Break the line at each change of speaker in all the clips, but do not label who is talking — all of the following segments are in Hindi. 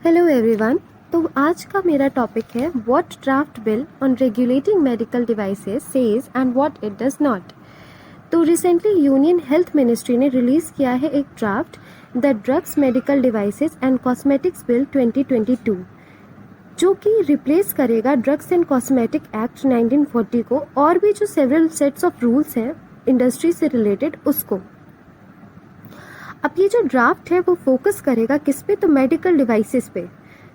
Hello everyone. तो आज का मेरा टॉपिक है what draft bill on regulating medical devices says and what it does not. तो रिसेंटली यूनियन हेल्थ मिनिस्ट्री ने रिलीज़ किया है एक draft the drugs medical devices and cosmetics bill 2022, जो कि रिप्लेस करेगा ड्रग्स एंड कॉस्मेटिक एक्ट 1940 को और भी जो सेवरल सेट्स ऑफ रूल्स हैं इंडस्ट्री से रिलेटेड उसको। अब ये जो ड्राफ्ट है वो फोकस करेगा किस पे, तो मेडिकल डिवाइसेस पे।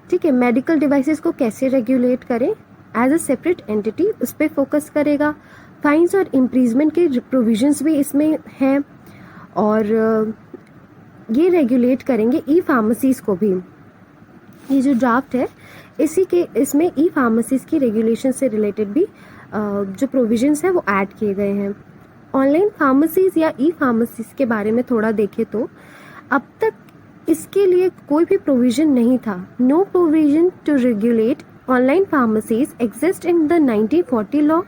ठीक है, मेडिकल डिवाइसेस को कैसे रेगुलेट करें एज अ सेपरेट एंटिटी, उस पर फोकस करेगा। फाइन्स और इम्प्रीजमेंट के प्रोविजंस भी इसमें हैं और ये रेगुलेट करेंगे ई फार्मेसीज को भी। ये जो ड्राफ्ट है इसमें ई फार्मेसीज की रेगुलेशन से रिलेटेड भी जो प्रोविजंस हैं वो ऐड किए गए हैं। ऑनलाइन फार्मेसीज या ई फार्मेसीज के बारे में थोड़ा देखें तो अब तक इसके लिए कोई भी प्रोविजन नहीं था। No provision to regulate online pharmacies exist in the 1940 law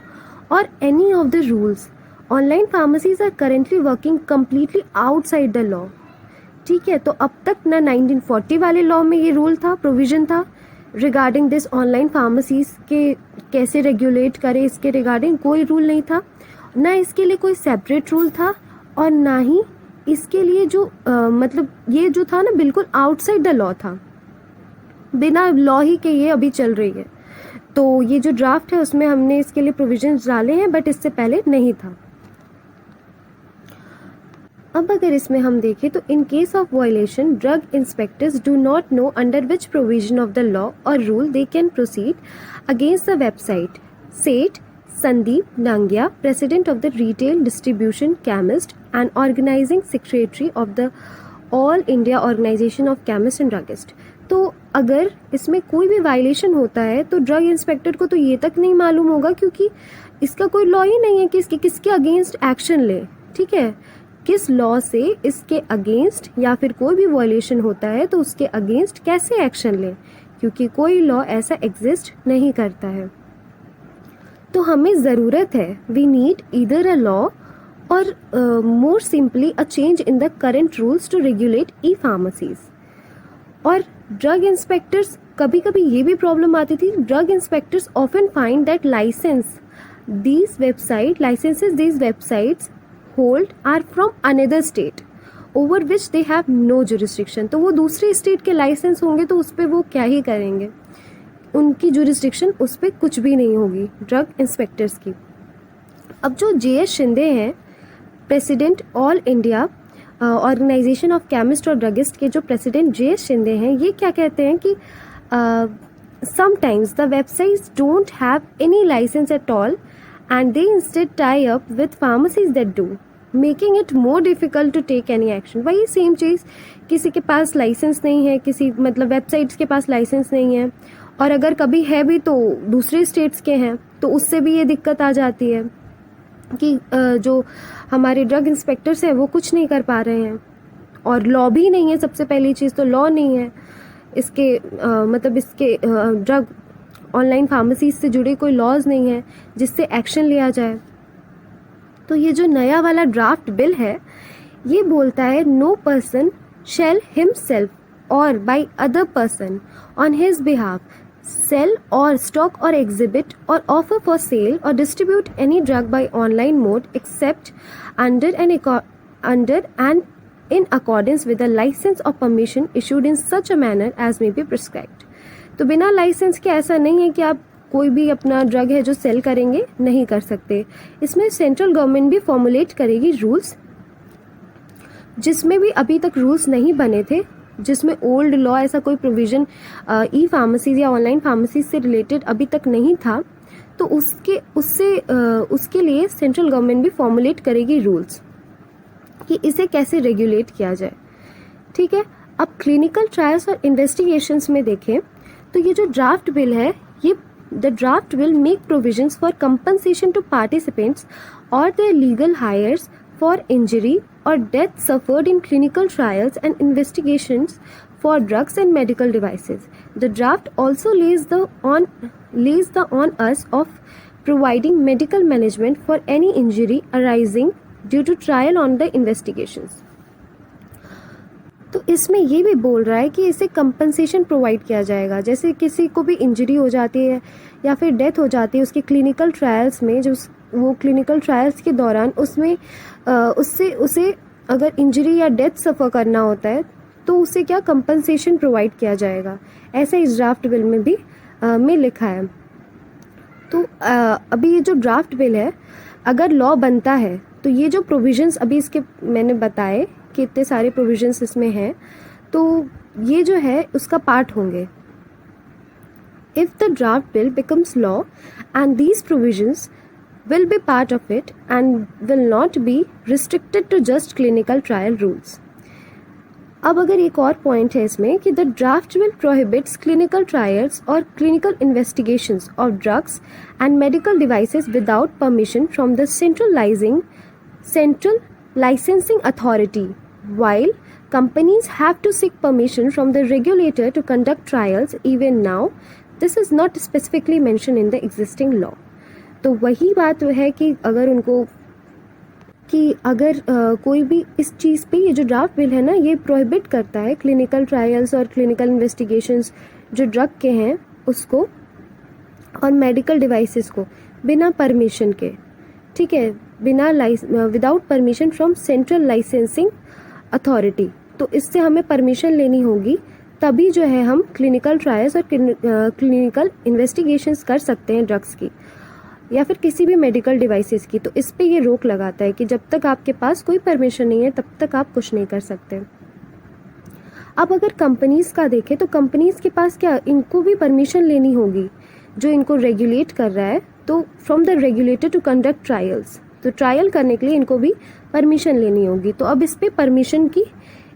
और any of the rules. Online pharmacies are currently working completely outside the law. ठीक है, तो अब तक ना 1940 वाले लॉ में ये रूल था, प्रोविजन था रिगार्डिंग दिस ऑनलाइन फार्मेसीज के कैसे रेगुलेट करें, इसके रिगार्डिंग कोई रूल नहीं था। ना इसके लिए कोई सेपरेट रूल था और ना ही इसके लिए जो मतलब ये जो था ना बिल्कुल आउटसाइड द लॉ था, बिना लॉ ही के ये अभी चल रही है। तो ये जो ड्राफ्ट है उसमें हमने इसके लिए प्रोविजंस डाले हैं बट इससे पहले नहीं था। अब अगर इसमें हम देखें तो in case of violation drug inspectors do not know under which provision of the law और rule they can proceed against the website said Sandeep Nangia, President of the Retail Distribution Chemist and Organizing Secretary of the All India Organization of Chemists and Druggists। तो अगर इसमें कोई भी वायलेशन होता है तो ड्रग इंस्पेक्टर को तो ये तक नहीं मालूम होगा क्योंकि इसका कोई लॉ ही नहीं है कि किसके अगेंस्ट एक्शन ले। ठीक है, किस लॉ से इसके अगेंस्ट या फिर कोई भी वायलेशन होता है तो उसके अगेंस्ट कैसे एक्शन ले, क्योंकि कोई लॉ ऐसा एग्जिस्ट नहीं करता है। तो हमें ज़रूरत है, we need either a law और more simply a change in the current rules to regulate e pharmacies. और ड्रग इंस्पेक्टर्स कभी कभी ये भी प्रॉब्लम आती थी, drug inspectors often find that licences these websites hold are from another state over which they have no jurisdiction. तो वो दूसरे स्टेट के लाइसेंस होंगे तो उस पर वो क्या ही करेंगे, उनकी जुरिस्डिक्शन उस पर कुछ भी नहीं होगी ड्रग इंस्पेक्टर्स की। अब जो जे.एस. शिंदे हैं, president all India organisation of chemist और ड्रगिस्ट के जो प्रेसिडेंट जे.एस. शिंदे हैं, ये क्या कहते हैं कि sometimes the websites don't have any licence at all and they instead tie up with pharmacies that do making it more difficult to take any action. वही सेम चीज़, किसी के पास लाइसेंस नहीं है, किसी मतलब वेबसाइट्स के पास लाइसेंस नहीं है और अगर कभी है भी तो दूसरे स्टेट्स के हैं, तो उससे भी ये दिक्कत आ जाती है कि जो हमारे ड्रग इंस्पेक्टर्स हैं वो कुछ नहीं कर पा रहे हैं और लॉ भी नहीं है। सबसे पहली चीज़ तो लॉ नहीं है इसके मतलब इसके ड्रग ऑनलाइन फार्मेसी से जुड़े कोई लॉज नहीं है जिससे एक्शन लिया जाए। तो ये जो नया वाला ड्राफ्ट बिल है ये बोलता है नो पर्सन शैल हिमसेल्फ और by other person on his behalf sell or stock or exhibit or offer for sale or distribute any drug by online mode except under and in accordance with a license or permission issued in such a manner as may be prescribed। तो बिना लाइसेंस के ऐसा नहीं है कि आप कोई भी अपना ड्रग है जो सेल करेंगे नहीं कर सकते। इसमें सेंट्रल गवर्नमेंट भी फॉर्मुलेट करेगी रूल्स, जिसमें भी अभी तक रूल्स नहीं बने थे, जिसमें ओल्ड लॉ ऐसा कोई प्रोविज़न ई फार्मेसीज या ऑनलाइन फार्मेसीज से रिलेटेड अभी तक नहीं था। तो उसके लिए सेंट्रल गवर्नमेंट भी फॉर्मुलेट करेगी रूल्स कि इसे कैसे रेगुलेट किया जाए। ठीक है, अब क्लिनिकल ट्रायल्स और इन्वेस्टिगेशंस में देखें तो ये जो ड्राफ्ट बिल है ये the draft will make provisions for compensation to participants और their legal heirs for injury or death suffered in clinical trials and investigations for drugs and medical devices. The draft also lays the onus of providing medical management for any injury arising due to trial on the investigations. तो इसमें ये भी बोल रहा है कि इसे कंपनसेशन प्रोवाइड किया जाएगा। जैसे किसी को भी इंजरी हो जाती है या फिर डेथ हो जाती है उसके क्लिनिकल ट्रायल्स में, जो वो क्लिनिकल ट्रायल्स के दौरान उसमें उससे उसे अगर इंजरी या डेथ सफ़र करना होता है तो उसे क्या कंपनसेशन प्रोवाइड किया जाएगा, ऐसा इस ड्राफ्ट बिल में भी में लिखा है। तो अभी ये जो ड्राफ्ट बिल है अगर लॉ बनता है तो ये जो प्रोविजंस अभी इसके मैंने बताए कि इतने सारे प्रोविजंस इसमें हैं, तो ये जो है उसका पार्ट होंगे। If the draft bill becomes law and these provisions will be part of it and will not be restricted to just clinical trial rules. अब अगर एक और पॉइंट है इसमें कि the draft bill prohibits clinical trials और clinical investigations of drugs and medical devices without permission from the central licensing authority, while companies have to seek permission from the regulator to conduct trials. Even now this is not specifically mentioned in the existing law. तो वही बात है कि अगर उनको कि अगर कोई भी इस चीज़ पे ये जो ड्राफ्ट बिल है ना ये प्रोहिबिट करता है क्लिनिकल ट्रायल्स और क्लिनिकल इन्वेस्टिगेशंस जो ड्रग के हैं उसको और मेडिकल डिवाइसेस को बिना परमिशन के, ठीक है, बिना without permission from central licensing authority. तो इससे हमें परमिशन लेनी होगी तभी जो है हम क्लिनिकल ट्रायल्स और क्लिनिकल इन्वेस्टिगेशंस कर सकते हैं ड्रग्स की या फिर किसी भी मेडिकल डिवाइसेस की। तो इस पे ये रोक लगाता है कि जब तक आपके पास कोई परमिशन नहीं है तब तक आप कुछ नहीं कर सकते। अब अगर कंपनीज़ का देखें तो कंपनीज़ के पास क्या इनको भी परमिशन लेनी होगी जो इनको रेगुलेट कर रहा है, तो from the regulator to conduct trials, तो ट्रायल करने के लिए इनको भी परमिशन लेनी होगी। तो अब इस पर परमिशन की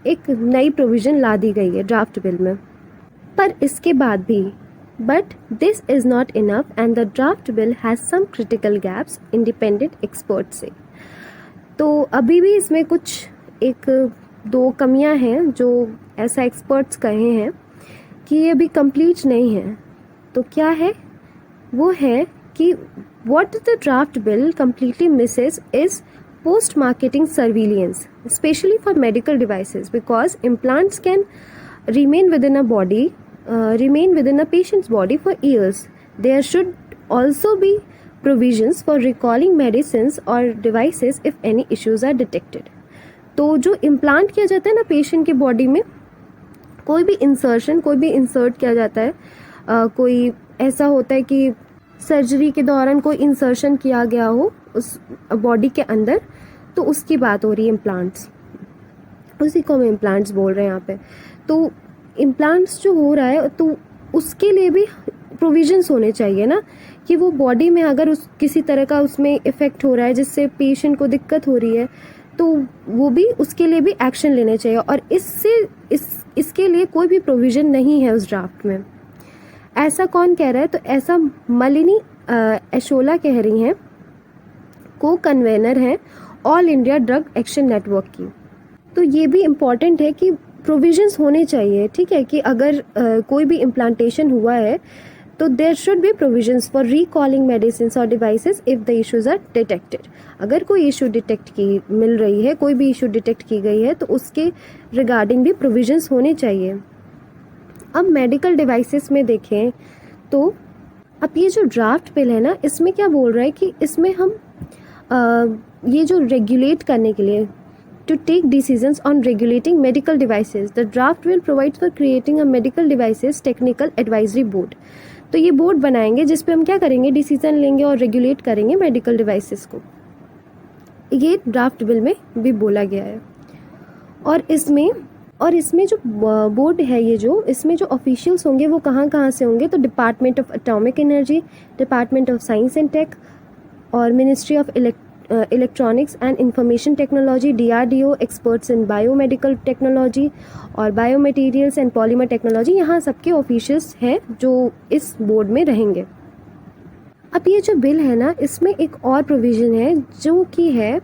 एक नई प्रोविज़न ला दी गई है ड्राफ्ट बिल में। पर इसके बाद भी But this is not enough and the draft bill has some critical gaps, independent experts say. तो अभी भी इसमें कुछ एक दो कमियां हैं जो ऐसा एक्सपर्ट्स कहे हैं कि ये अभी कंप्लीट नहीं है। तो क्या है वो है कि what the draft bill completely misses is post marketing surveillance, especially for medical devices, because implants can remain within a patient's body for years. There should also be provisions for recalling medicines or devices if any issues are detected. तो जो इम्प्लांट किया जाता है ना पेशेंट के बॉडी में, कोई भी इंसर्ट किया जाता है, कोई ऐसा होता है कि सर्जरी के दौरान कोई इंसर्शन किया गया हो उस बॉडी के अंदर, तो उसकी बात हो रही है इम्प्लांट्स, उसी को हम इम्प्लांट्स बोल रहे हैं यहाँ पे। तो इम्प्लांट्स जो हो रहा है तो उसके लिए भी प्रोविजंस होने चाहिए ना कि वो बॉडी में अगर उस किसी तरह का उसमें इफ़ेक्ट हो रहा है जिससे पेशेंट को दिक्कत हो रही है तो वो भी उसके लिए भी एक्शन लेने चाहिए। और इसके लिए कोई भी प्रोविज़न नहीं है उस ड्राफ्ट में। ऐसा कौन कह रहा है? तो ऐसा मलिनी एशोला कह रही हैं, को कन्वेनर हैं all India drug action network की। तो ये भी इम्पॉर्टेंट है कि प्रोविजंस होने चाहिए, ठीक है, कि अगर कोई भी इम्प्लांटेशन हुआ है तो there should be provisions for recalling medicines और devices if the issues are detected. अगर कोई इशू मिल रही है, कोई भी इशू डिटेक्ट की गई है तो उसके रिगार्डिंग भी प्रोविजंस होने चाहिए। अब मेडिकल डिवाइसेस में देखें तो अब ये जो ड्राफ्ट बिल है ना इसमें क्या बोल रहा है कि इसमें हम ये जो रेगुलेट करने के लिए to take decisions on regulating medical devices, the draft bill provides for creating a medical devices technical advisory board. तो ये बोर्ड बनाएंगे जिस पे हम क्या करेंगे, डिसीजन लेंगे और रेगुलेट करेंगे मेडिकल डिवाइसेस को। ये ड्राफ्ट बिल में भी बोला गया है। और इसमें जो बोर्ड है, ये जो इसमें जो ऑफिशियल्स होंगे वो कहाँ से होंगे, तो department of atomic energy, department of science and tech और ministry of electronics and information technology, DRDO, experts in biomedical technology और बायोमटेरियल्स एंड पॉलीमर टेक्नोलॉजी, यहाँ सबके ऑफिशियल्स हैं जो इस बोर्ड में रहेंगे। अब ये जो बिल है ना इसमें एक और प्रोविज़न है जो कि है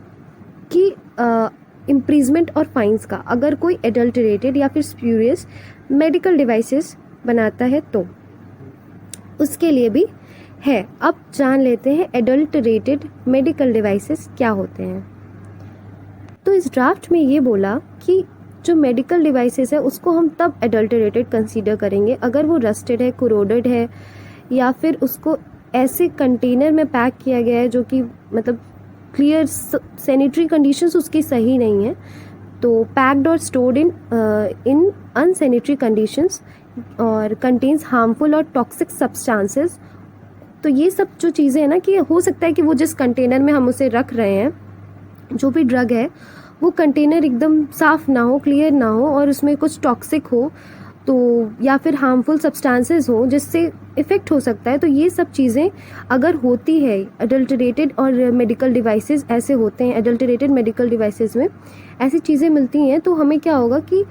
कि इम्प्रीजमेंट और फाइन्स का, अगर कोई एडल्टरेटेड या फिर स्प्यूरियस मेडिकल डिवाइसेस बनाता है तो उसके लिए भी है। अब जान लेते हैं एडल्टरेटेड मेडिकल डिवाइसेस क्या होते हैं। तो इस ड्राफ्ट में ये बोला कि जो मेडिकल डिवाइसेस है उसको हम तब एडल्टरेटेड कंसीडर करेंगे अगर वो रस्टेड है, कोरोडेड है, या फिर उसको ऐसे कंटेनर में पैक किया गया है जो कि मतलब क्लियर सैनिटरी कंडीशंस उसकी सही नहीं है, तो पैक्ड और स्टोर्ड इन अनसैनिटरी कंडीशंस और कंटेन्स हार्मफुल और टॉक्सिक सब्सटेंसेस। तो ये सब जो चीज़ें हैं ना, कि हो सकता है कि वो जिस कंटेनर में हम उसे रख रहे हैं, जो भी ड्रग है, वो कंटेनर एकदम साफ़ ना हो, क्लियर ना हो, और उसमें कुछ टॉक्सिक हो, तो या फिर हार्मफुल सब्सटेंसेस हो जिससे इफ़ेक्ट हो सकता है। तो ये सब चीज़ें अगर होती है एडल्टरेटेड, और मेडिकल डिवाइसेस ऐसे होते हैं, एडल्टरेटेड मेडिकल डिवाइसेस में ऐसी चीज़ें मिलती हैं, तो हमें क्या होगा कि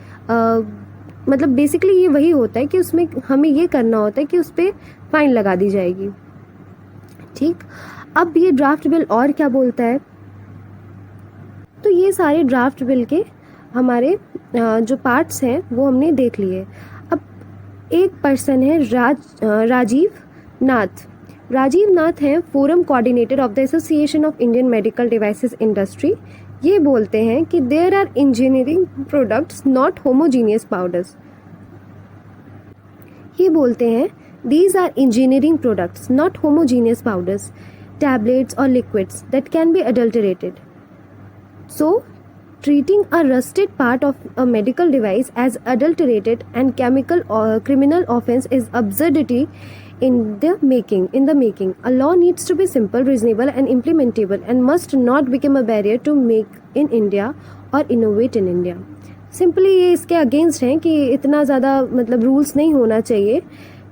मतलब बेसिकली ये वही होता है कि उसमें हमें ये करना होता है कि उस पर फ़ाइन लगा दी जाएगी। ठीक, अब ये ड्राफ्ट बिल और क्या बोलता है? तो ये सारे ड्राफ्ट बिल के हमारे जो पार्ट्स हैं वो हमने देख लिए। अब एक पर्सन है राजीव नाथ। राजीव नाथ हैं forum coordinator of the association of Indian medical devices industry. ये बोलते हैं कि there are engineering products not homogeneous powders. ये बोलते हैं these are engineering products not homogeneous powders, tablets or liquids that can be adulterated. So treating a rusted part of a medical device as adulterated and chemical or criminal offense is absurdity in the making. A law needs to be simple, reasonable and implementable and must not become a barrier to make in India or innovate in India. Simply ये इसके अगेंस्ट हैं कि इतना ज़्यादा मतलब रूल्स नहीं होना चाहिए।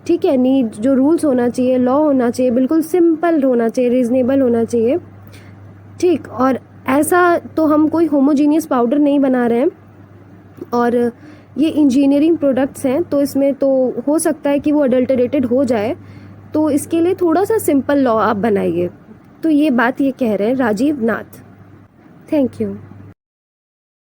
ठीक है, नीड जो रूल्स होना चाहिए, लॉ होना चाहिए, बिल्कुल सिंपल होना चाहिए, रीज़नेबल होना चाहिए। ठीक, और ऐसा तो हम कोई होमोजीनियस पाउडर नहीं बना रहे हैं, और ये इंजीनियरिंग प्रोडक्ट्स हैं, तो इसमें तो हो सकता है कि वो अडल्टरेटेड हो जाए, तो इसके लिए थोड़ा सा सिंपल लॉ आप बनाइए। तो ये बात ये कह रहे हैं राजीव नाथ। Thank you.